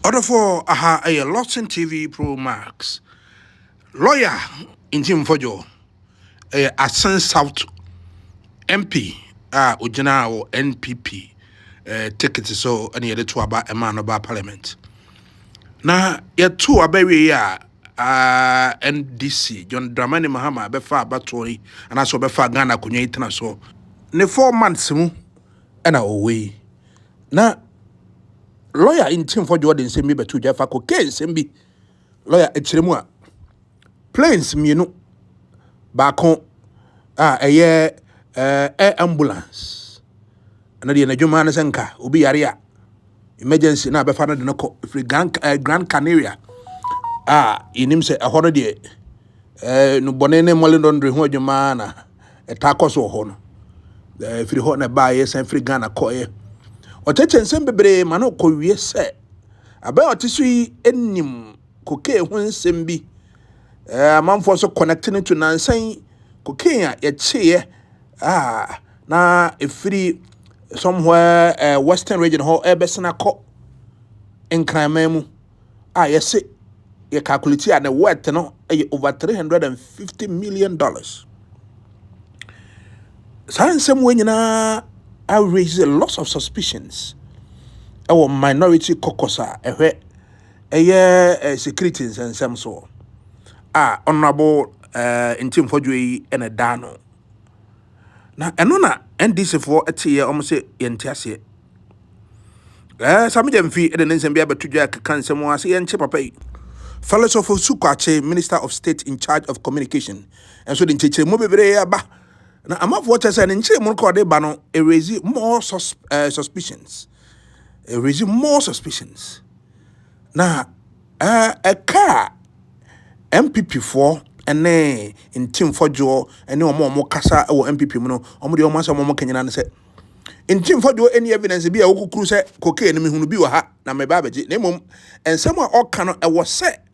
Order for a Lawson TV Pro Max. Lawyer Ntim Fordjour. Asen South MP. Ujina or NPP. Ticket so any other two about a man about parliament. Na ya two abewe ya NDC John Dramani Mahama befa abatori and also befa Ghana kunye itana so. Ne 4 months mu ena away. Na lawyer Ntim Fordjour den se mi betu jafa ko case mbi lawyer echiremu a planes mienu baako air ambulance na de na dwuma na senka obi yare a emergency na befa na de no ko free Grand Canaria inim se ehɔ no de no bone ne molindondre ho adwuma na etakoso ho no free ho na ba ye san free Ghana ko ye oteche nsem bebre ma no ko wie se abai otiso yi enim koke ho nsem bi amanfo so connecting to nansan koke a ye cheye na efiri somewhere western region ho ebesena ko nkranman mu yes ye calculate at the worth no over $350 million. Science when you raise a lot of suspicions. Our minority caucusa security and some so. Honorable Ntim Fordjour and a dano. Na enona NDC for a year almost yentiase. Some them fee and then be able to jack cancer more say and chip pay. Fellows of Sukwache, Minister of State in charge of communication. And so the teacher Mobile ba. Now I'm of what I said in Chemon Bano, raise more suspicions. Raise more suspicions. Now a car MPP4 and nay in Ntim Fordjour and no more Kasa or MPP Mono, Omodio Masa Momo Kenyan said. In Ntim Fordjour, any evidence be a Oku Cruise, cocaine, who be a hat, na my babaji, name, and someone all cannot was set.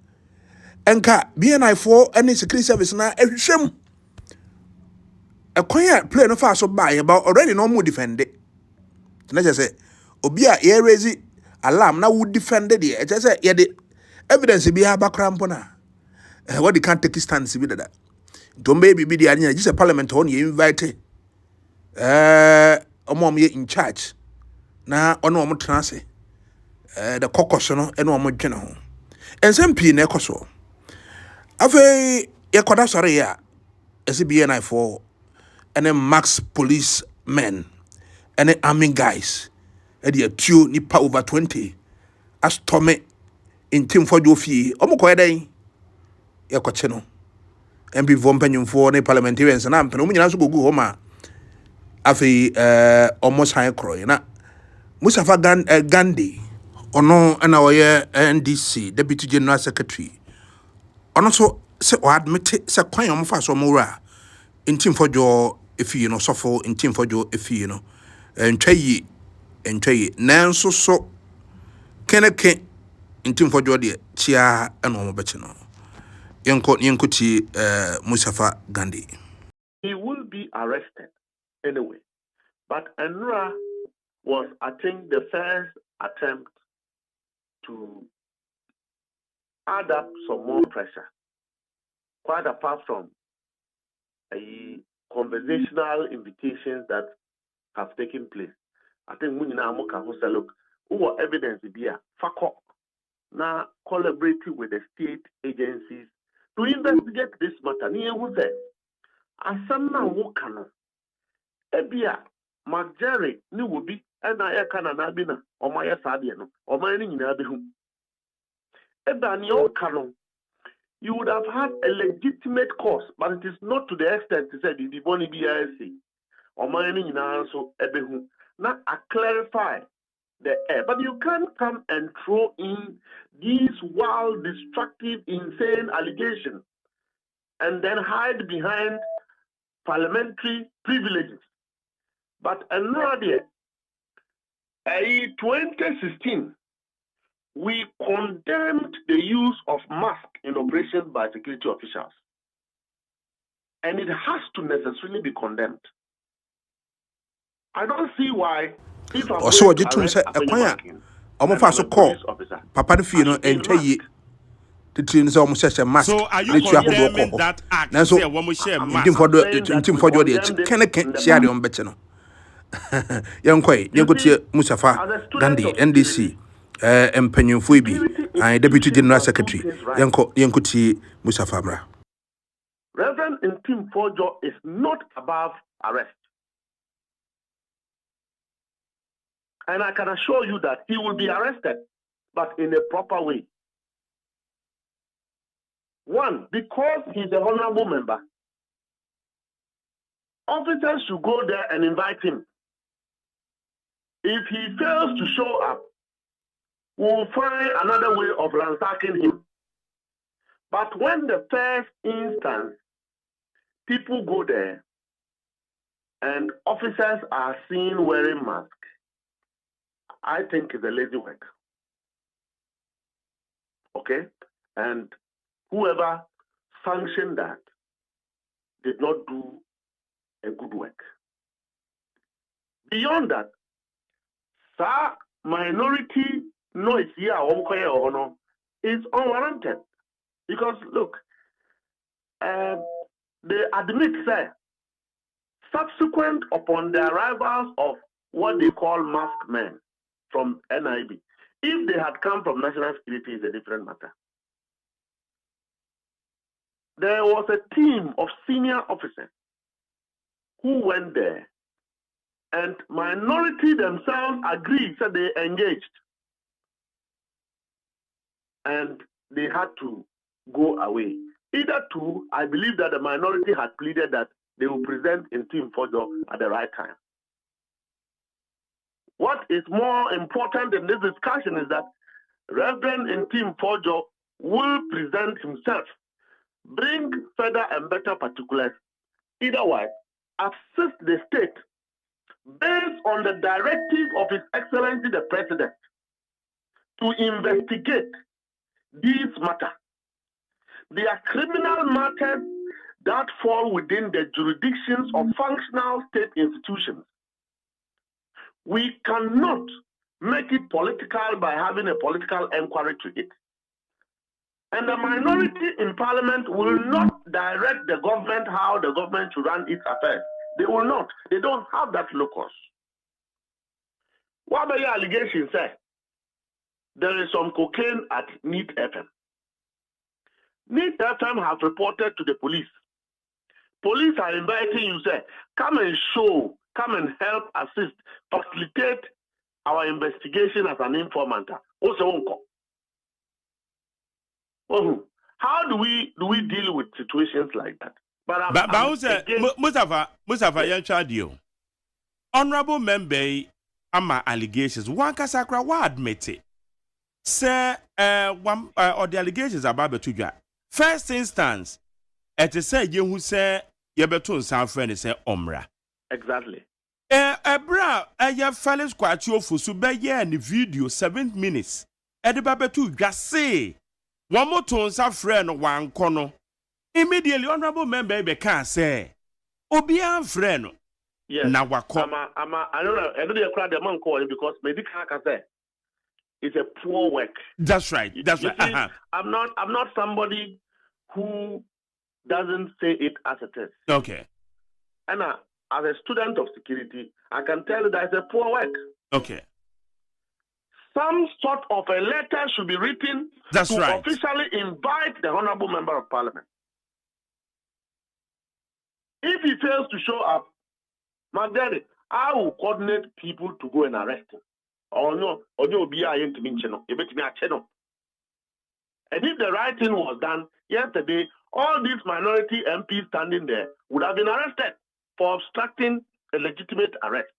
Enka BNI4 any security service na ehwehwem ekwan play no fa so buy about already no more defend it. Na say obi a ye raise alarm na would defend it. E say ye the evidence be ha bakra mpo na what they can't take stance be that. Don't baby be the anya just a parliament on you invite omom ye in charge na ono omo transe the caucus no eno omo dwene ho ensem na ekoso afi yekoda sore ya SBNI for and then max police men and then army guys and the two nipa over 20 as Tommy in Ntim Fordjour fie omo den yekoche no MP vompanyumfo ne parliamentarians na mpene omunyina so gogu homa afi almost high croy na Mustapha Gbande ono na oye NDC deputy general secretary ono so se o admit se kwan yo mfa so mowura Ntim Fordjour efi no sofo Ntim Fordjour efi no entwayi nanso so keneke Ntim Fordjour de chia eno mo beche no yenko ti Mustapha Gbande. He will be arrested anyway, but Enra was, I think, the first attempt to add up some more pressure, quite apart from a conversational invitations that have taken place. I think Munina Amoka who said, look, who evidence here, FACO, now collaborating with the state agencies to investigate this matter. Niye who said, Asana Wokano, Ebia, Majeri, ni Wubi, and I can anabina, or my Sadiano, or my in Abihu. Eba Nyo Kano. You would have had a legitimate cause, but it is not to the extent to say the Boni BIC or mining in also Ebehu. Now I clarify the air, but you can't come and throw in these wild, destructive, insane allegations and then hide behind parliamentary privileges. But another 2016. We condemned the use of mask in operations by security officials. And it has to necessarily be condemned. I don't see why. Also, you say almost and I'm fast a so call. police officer. Papa the fee no I should be in enter ye. mask. The team is almost a mask. So are you Let you have condemning that act? Now so Say one more share Ntim mask. I'm for the saying that Ntim we for the condemned it can in the share the past. on better. Young Quay, you You go see, to Mustapha, as a student Gbande, of NDC, security, and Penyon Fuibi, security and Deputy institutions General must do Secretary, things right. Yankuti Mustapha Mra. Reverend Ntim Fordjour is not above arrest. And I can assure you that he will be arrested, but in a proper way. One, because he's a honorable member, officers should go there and invite him. If he fails to show up, we'll find another way of ransacking him. But when the first instance, people go there and officers are seen wearing masks, I think it's a lazy work. Okay? And whoever sanctioned that did not do a good work. Beyond that, minority noise here is unwarranted. Because look, they admit that subsequent upon the arrivals of what they call masked men from NIB, if they had come from national security, is a different matter. There was a team of senior officers who went there, and minority themselves agreed, so they engaged, and they had to go away. Either two, I believe that the minority had pleaded that they will present Ntim Fordjour at the right time. What is more important in this discussion is that Reverend Ntim Fordjour will present himself, bring further and better particulars, either way, assist the state based on the directive of His Excellency the President to investigate these matters. They are criminal matters that fall within the jurisdictions of functional state institutions. We cannot make it political by having a political inquiry to it. And the minority in parliament will not direct the government how the government should run its affairs. They will not. They don't have that locus. What about your allegation, sir? There is some cocaine at Neat FM. Neat FM have reported to the police. Police are inviting you, sir, come and show, come and help, assist, facilitate our investigation as an informant. Also, how do we deal with situations like that? But Mustapha Yanchadio, honorable member ama allegations. One kasakra wa admit it. Say or the allegations about Betuja. First instance, it is say you who say Yebetun San friend say Omra. Exactly. Bra, your fellas quite your for so be in the video 7 minutes. Edibabetu just say one more tone sa friend one corner. Immediately honorable member be can say Obian friend. Yes. Now what I don't know. I don't crowd the man calling because maybe can say it's a poor work. That's right. That's right. See, I'm not somebody who doesn't say it as it is. Okay. And as a student of security, I can tell you that it's a poor work. Okay. Some sort of a letter should be written to officially invite the honorable member of parliament. If he fails to show up, my daddy, I will coordinate people to go and arrest him. Or no, be I ain't mention. And if the right thing was done yesterday, all these minority MPs standing there would have been arrested for obstructing a legitimate arrest.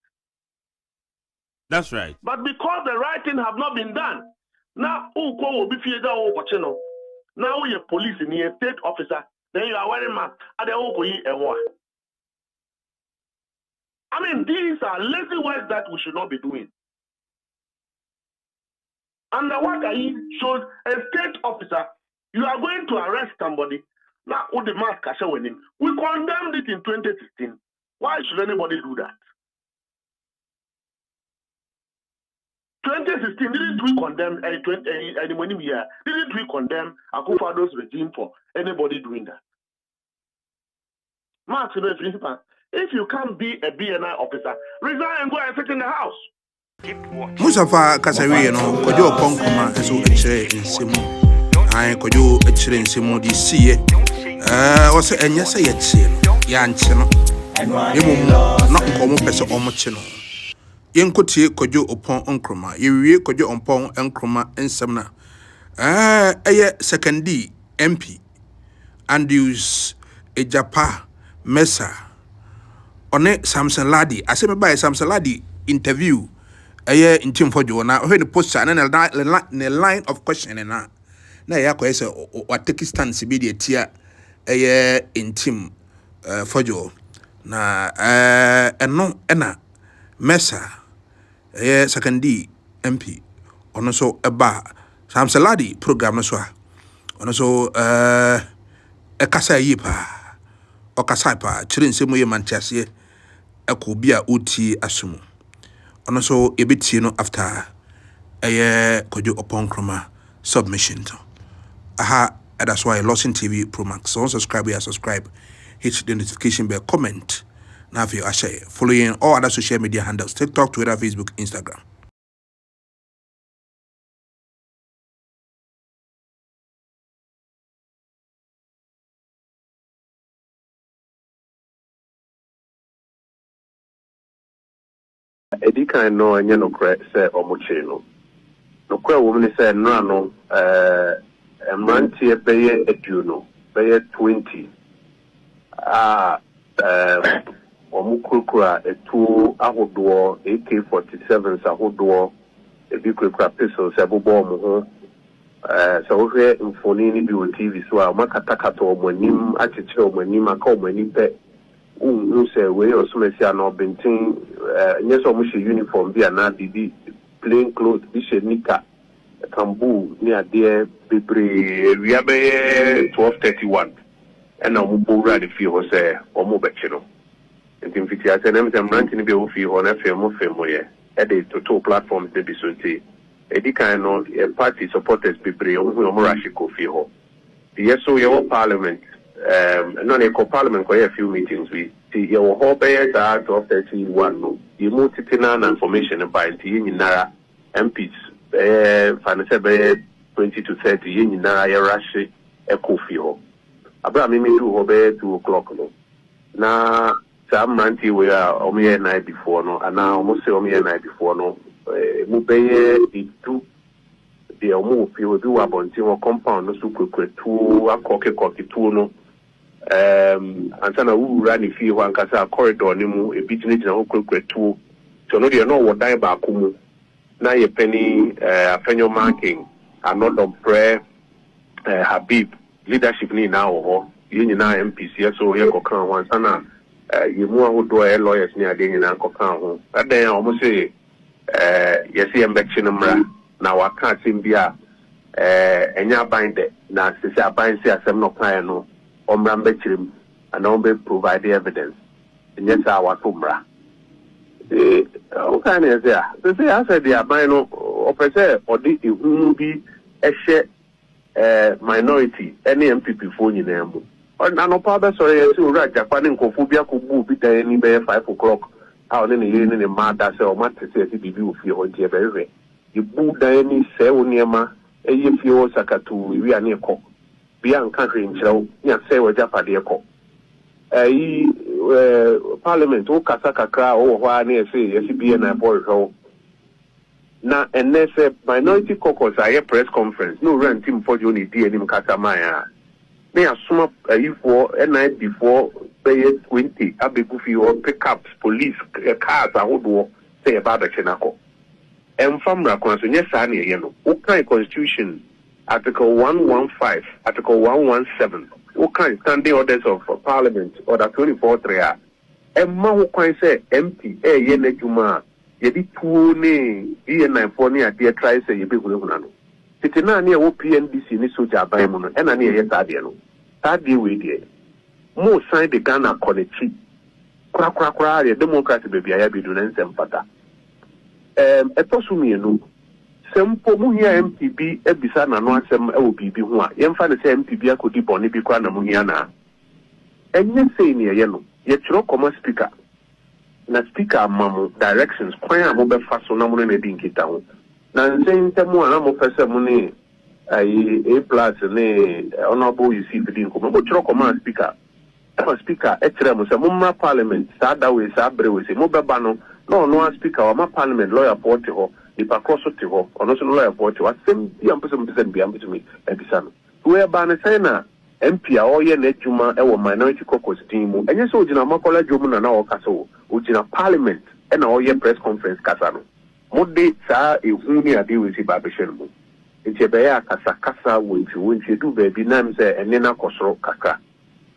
That's right. But because the right thing have not been done, now will be feared. Now you're police and you're a state officer, then you are wearing mask. I mean, these are lazy work that we should not be doing. And what I showed a state officer, you are going to arrest somebody. Now, with the mask, we condemned it in 2016. Why should anybody do that? 2016, didn't we condemn didn't we condemn Akufo-Addo's regime for anybody doing that? Mark, if you can't be a BNI officer, resign and go and sit in the house. Mustapha Kasari, Kojo Ponkoma, and so a chair in Simu. I Kojo a chair in Simu, the see it. Was it and yes, I yet seen Yanchino. Not common person or muchino. Yankoti Kojo upon Unkroma, you Kojo upon Unkroma and Samna. Second D MP Andrews Ejapa Mesa. On it Samson Ladi. I said by Samson Ladi interview. Ntim Fordjour na when the post and then a line of questioning na ya ko say what take stance be the tia Ntim Fordjour na eno na Mesa second D MP ono so eba Samsaladi program no so ono so kasa yi pa o kasa pa chire nsemu ye mantiase akobi a oti asumu ono so ebiti no after Kojo upon Chroma submission to that's why Lawson TV Pro Max. So subscribe, hit the notification bell, comment now if you are share, following all other social media handles, TikTok, Twitter, Facebook, Instagram. Edika no anya no kre se omoche no kre wo me se nra no emrantie beye edu no beye 20 omukukura etu ahodo AK47 ahodo ebikukura pistols ebobo mo ho so wo hwe mfoni ni bi on TV so a makatakato omonim achiche omonim aka omonim pe say we also may see an obentin yes almost a uniform be an bibi plain clothes be nika kambu near there bebre we have 12:31 and now we ready for say or more betchino and in fiti I said I'm ranking be off you on FM here at the total platforms they be so tea edi kind of party supporters bebre who rashiko fi ho yes so your parliament non a parliament a few meetings we see your whole bears are 12:31 no you move to information about the nara MPs financial 20 to 30 yin nara ya rush e kofi ho abra me do ho be 2 o'clock no na some ranty we are o me night before no and now almost say o me night before no mu be itu the omo fi we do abonti wo compound no so kwekwetu akoke tu no antana wu rani fi ho ankasa corridor ni mu e bitini na ho kwekwetu so no de no wo dan ba ko mu na ye penny apenyo marking another prayer Habib leadership ni na ho yin na MPC so ye ko kan ho antana ye mu ahodo lawyers ni ade ni na ko kan ho adan almost say yes embection mra na waka timbia enya binde na sisi abansi asem no kan no omra mbechirim and ombe provide evidence enya sa wato mra o kan e say sisi asa dia ban no opese odi ehunu bi ehye minority any MPP fo nyina mu na no pa be sorry yes o ra japa ne nkofo bi akobu bi dan ni be 5 o'clock how ne ye ne ma da say o ma tese bibi ofie ho die be hwe ibu dan ni se oniema eye fie o sakatu wi ane ko bia nka hwe nkyerɛw nya se wo japade ko parliament o kasa kakra o ho ane se yesi bia na boy ho na enese minority caucus aye press conference no run Ntim Fordjour ni di enim kasa man a me asoma ayifo night before pay 20 abegu fi o pickups police cars ahodo say about the chenako famra konso nyesa na ye no Ukraine constitution article 115 article 117 Ukraine standing orders of parliament order 24-3 emma Ukraine say MP ye na djuma ye di tuo ne ye na fo ne ade try say ye be hunahuna no tete na ne wo PNDC ni soja ban mu no ena ne ye tade no tade we die mo sign the Ghana Konechi kura ye democrat be bia ya bidu na nsem pata etosumienu simple muhia MPB ebisa na no asem e wo bibi ho a yemfa ne se MPB akodi bone bi kwa na muhia na enye sei ne ye no ye chiro koma speaker na speaker amamu directions kwan a mo be fa so na mo na di nkita ho na nsen temu a na mo pese mo ne A plus ne honorable you see bidin ko mo chiro koma speaker speaker e kire mo se mo ma parliament sa da we sa bre we se mo be ba no no speaker wa ma parliament lawyer porte ho ipa cross to ho ono so lawyer porte wa sem bi am person bi am to me ebisa no we ba ne say na MP a oye na adwuma e wo minority caucus team mu enye so ogina makola dwom na o kasa wo ogina parliament e na oye press conference kasa no mo de sa ehun ni ade we si ba be hwe no nti be ya kasa wonti du ba bi na mse ene na kosoro kaka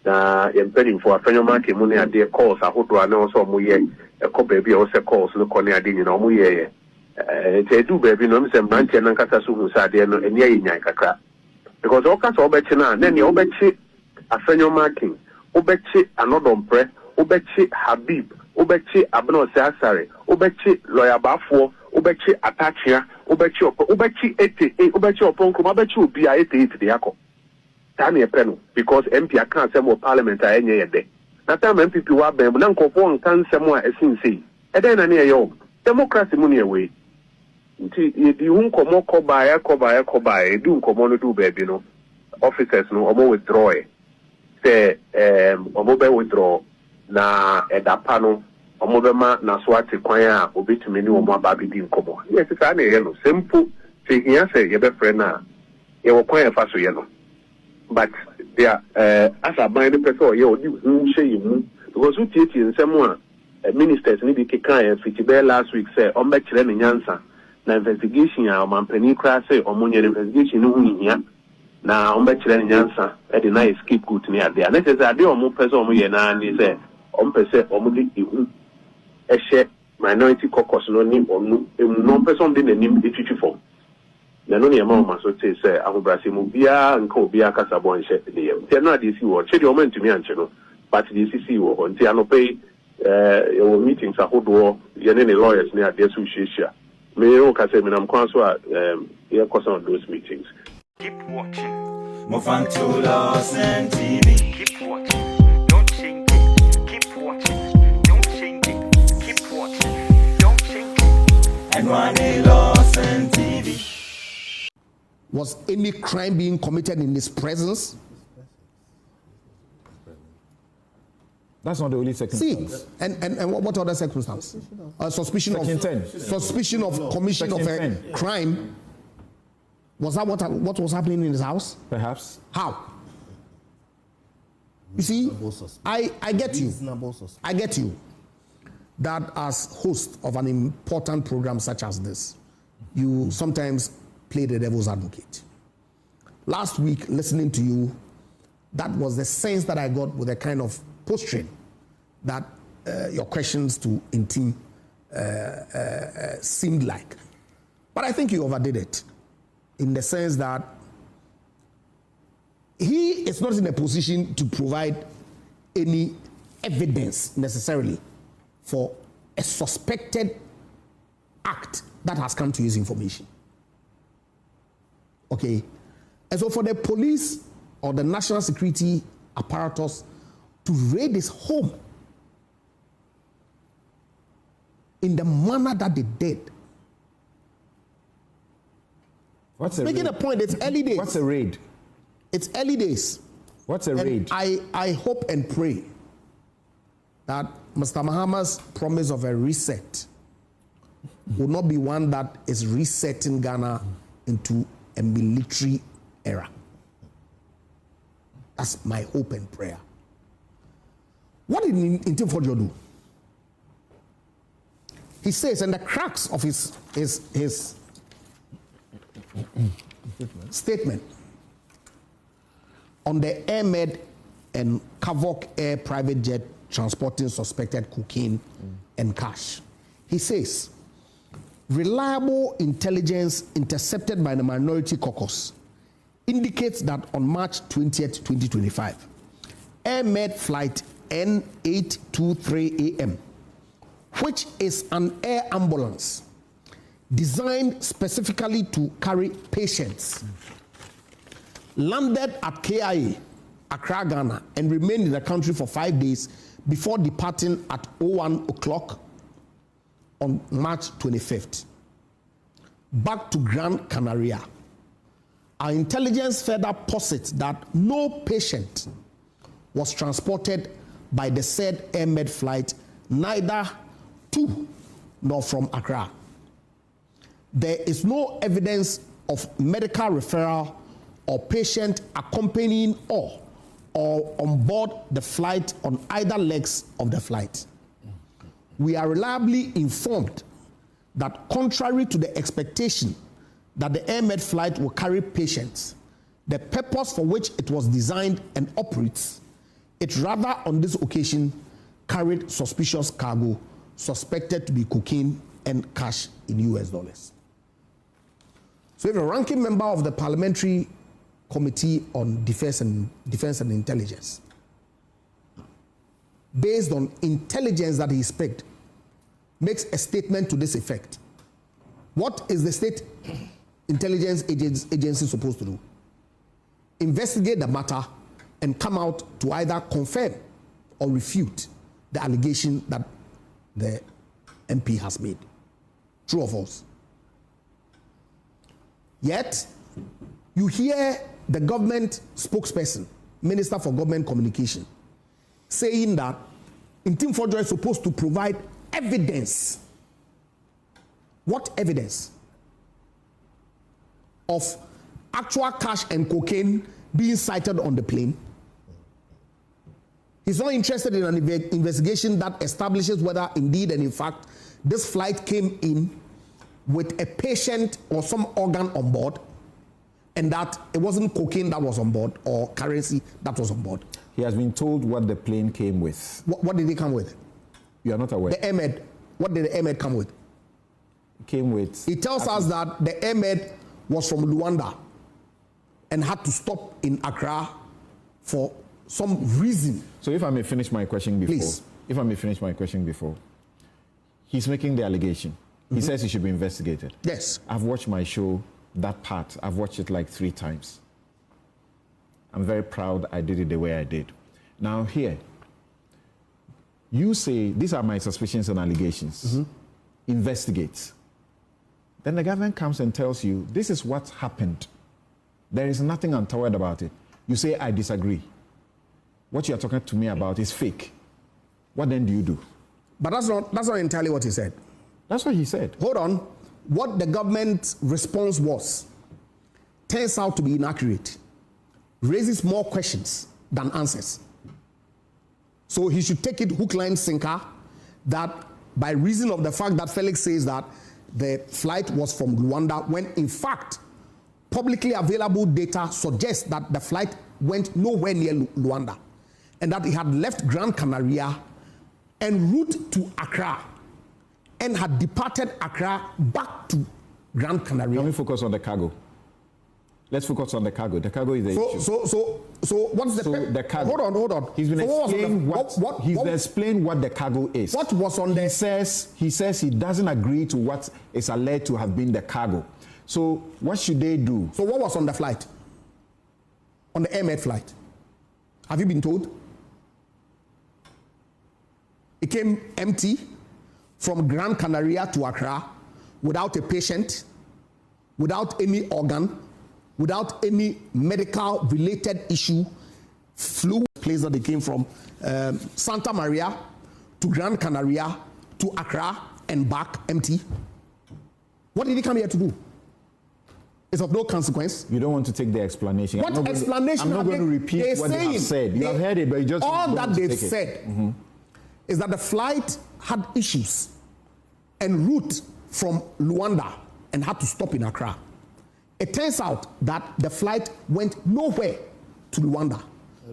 na yemperi for afenyo market mu ne ade calls ahodo na so mo ye e ko ba bi o se calls no ko ne ade nyina mo ye nti du ba bi no mse branch na kasa so hu sa ade no ene ye nyan kaka because all kinds of na ne obechi afenyo marking obechi anodompre obechi habib obechi abno sasare obechi lawyer bafo obechi atachia obechi ete obechi oponko obechi obi a ete de yakọ ta na epe no because MP aka asem of parliament a enye yede na ta MPP wa ben na nkofo nka nsem a esinse eden na ne ye democracy mu ne we nti yedi hu komo koba ya edu nkomo no du baby no officers no omo withdraw say omo be withdraw na edapa no omo be ma na so ate kwan a obetumi ni omo aba bi nkomo yes ka na ye no simple say here say ye be friend na ye wo kwan e fa so ye no but there as a bind the person ye odi hu she yimu because who tie nsem a ministers ni bi keka e fitibe last week say o be kire ne nyansa na investigation ya mampani kra say omonye investigation no huhia na ombe kire nyansa e de na escape good ni ade na say ade omo pese omo ye na ni say omo pese omo de ihu e she minority caucus no ni onu no person de nanim etwitwi form na no ne ma o maso say ahobrase mu bia nka obi akasa bon she de yem te na de si wo che de omo ntumi anche no but de si wo nti anope your meetings ahodo ye ne lawyers ni ade so hwehwea me o ka say me nam kwan so a here cause on those meetings. Keep watching Mofantula TV. Keep watching, don't change it. Keep watching, don't change it. Keep watching, don't change it. And one TV. Was any crime being committed in his presence? That's not the only circumstance. See, and what other circumstance? Suspicion Section of 10. Suspicion of commission Section of a 10. crime. Was that what was happening in his house? Perhaps. How? You see, I get you. I get you. That as host of an important program such as this, you sometimes play the devil's advocate. Last week, listening to you, that was the sense that I got with a kind of posturing that your questions to Ntim seemed like. But I think you overdid it in the sense that he is not in a position to provide any evidence necessarily for a suspected act that has come to his information. Okay? And so for the police or the national security apparatus to raid his home in the manner that they did. What's a Making raid? a point, it's early days. What's a raid? It's early days. What's a And raid? I hope and pray that Mr. Mahama's promise of a reset will not be one that is resetting Ghana into a military era. That's my hope and prayer. What did Ntim Fordjour do? He says, and the crux of his statement on the AirMed and Kavok Air private jet transporting suspected cocaine and cash. He says, reliable intelligence intercepted by the Minority Caucus indicates that on March 20th, 2025, AirMed flight N823 AM, which is an air ambulance, designed specifically to carry patients, landed at KIA, Accra, Ghana, and remained in the country for 5 days before departing at 01 o'clock on March 25th, back to Gran Canaria. Our intelligence further posits that no patient was transported by the said Air Med flight, neither to nor from Accra. There is no evidence of medical referral or patient accompanying or on board the flight on either legs of the flight. We are reliably informed that contrary to the expectation that the Air Med flight will carry patients, the purpose for which it was designed and operates, it rather on this occasion carried suspicious cargo suspected to be cocaine and cash in US dollars. So if a ranking member of the Parliamentary Committee on Defense and Intelligence, based on intelligence that he picked, makes a statement to this effect, what is the state intelligence agency supposed to do? Investigate the matter and come out to either confirm or refute the allegation that the MP has made. True or false? Yet, you hear the government spokesperson, Minister for Government Communication, saying that Ntim Fordjour is supposed to provide evidence. What evidence? Of actual cash and cocaine being sighted on the plane. He's not interested in an investigation that establishes whether indeed and in fact this flight came in with a patient or some organ on board, and that it wasn't cocaine that was on board or currency that was on board. He has been told what the plane came with. What did it come with? You are not aware. The Air Med. What did the Air Med come with? It came with... It tells us that the Air Med was from Luanda and had to stop in Accra for some reason. So if I may finish my question before. Please. If I may finish my question before. He's making the allegation. He says he should be investigated. Yes. I've watched my show, that part. I've watched it like 3 times. I'm very proud I did it the way I did. Now here, you say, these are my suspicions and allegations. Investigate. Then the government comes and tells you, this is what happened. There is nothing untoward about it. You say, I disagree. What you're talking to me about is fake. What then do you do? But that's not entirely what he said. That's what he said. Hold on. What the government's response was turns out to be inaccurate, raises more questions than answers. So he should take it hook, line, sinker, that by reason of the fact that Felix says that the flight was from Luanda, when in fact publicly available data suggests that the flight went nowhere near Luanda, and that he had left Gran Canaria en route to Accra and had departed Accra back to Gran Canaria. Can we focus on the cargo? Let's focus on the cargo. The cargo is the issue. So what's the cargo? Hold on. He's been explained what the cargo is. What was on the... He says he doesn't agree to what is alleged to have been the cargo. So what should they do? So what was on the flight? On the Air Med flight? Have you been told? It came empty from Gran Canaria to Accra without a patient, without any organ, without any medical related issue. Flew place that they came from Santa Maria to Gran Canaria to Accra and back empty. What did he come here to do? It's of no consequence. You don't want to take the explanation. What explanation? I'm not going to repeat what they have said. You have heard it, but you just all that they've said is that the flight had issues en route from Luanda and had to stop in Accra. It turns out that the flight went nowhere to Luanda.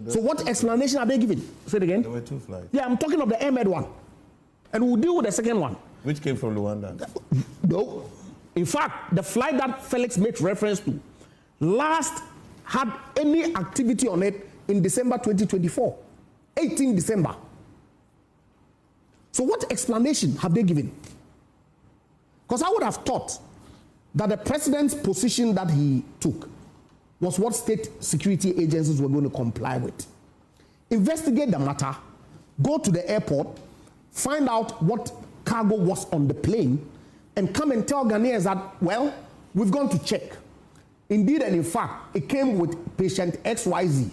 So what explanation are they giving? Say it again. There were 2 flights. Yeah, I'm talking of the Air Med one. And we'll deal with the second one. Which came from Luanda? No. In fact, the flight that Felix made reference to last had any activity on it in December 2024. 18 December. So what explanation have they given? Because I would have thought that the president's position that he took was what state security agencies were going to comply with. Investigate the matter, go to the airport, find out what cargo was on the plane, and come and tell Ghanaians that, well, we've gone to check. Indeed and in fact, it came with patient XYZ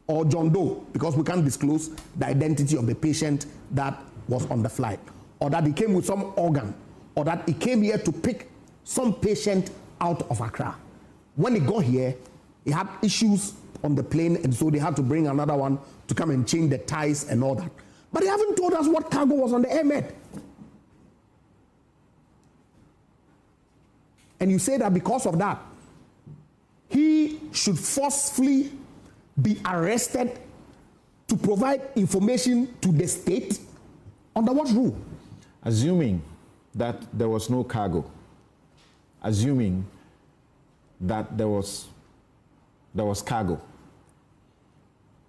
or John Doe, because we can't disclose the identity of the patient that was on the flight, or that it came with some organ, or that it came here to pick some patient out of Accra. When it got here, it had issues on the plane, and so they had to bring another one to come and change the ties and all that. But they haven't told us what cargo was on the Air Med. And you say that because of that, he should forcefully be arrested to provide information to the state? Under what rule? Assuming that there was no cargo, assuming that there was cargo,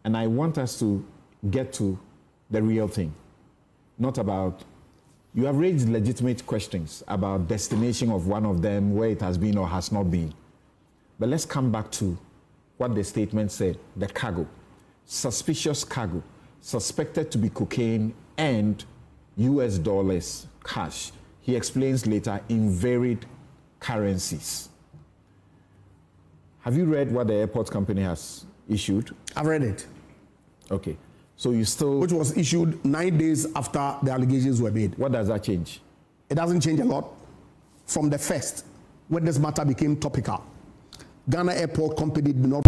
and I want us to get to the real thing, not about, you have raised legitimate questions about destination of one of them, where it has been or has not been. But let's come back to what the statement said, the cargo. Suspicious cargo, suspected to be cocaine and US dollars cash. He explains later, in varied currencies. Have you read what the airport company has issued? I've read it. Okay. So you still... Which was issued 9 days after the allegations were made. What does that change? It doesn't change a lot. From the first, when this matter became topical, Ghana Airport Company did not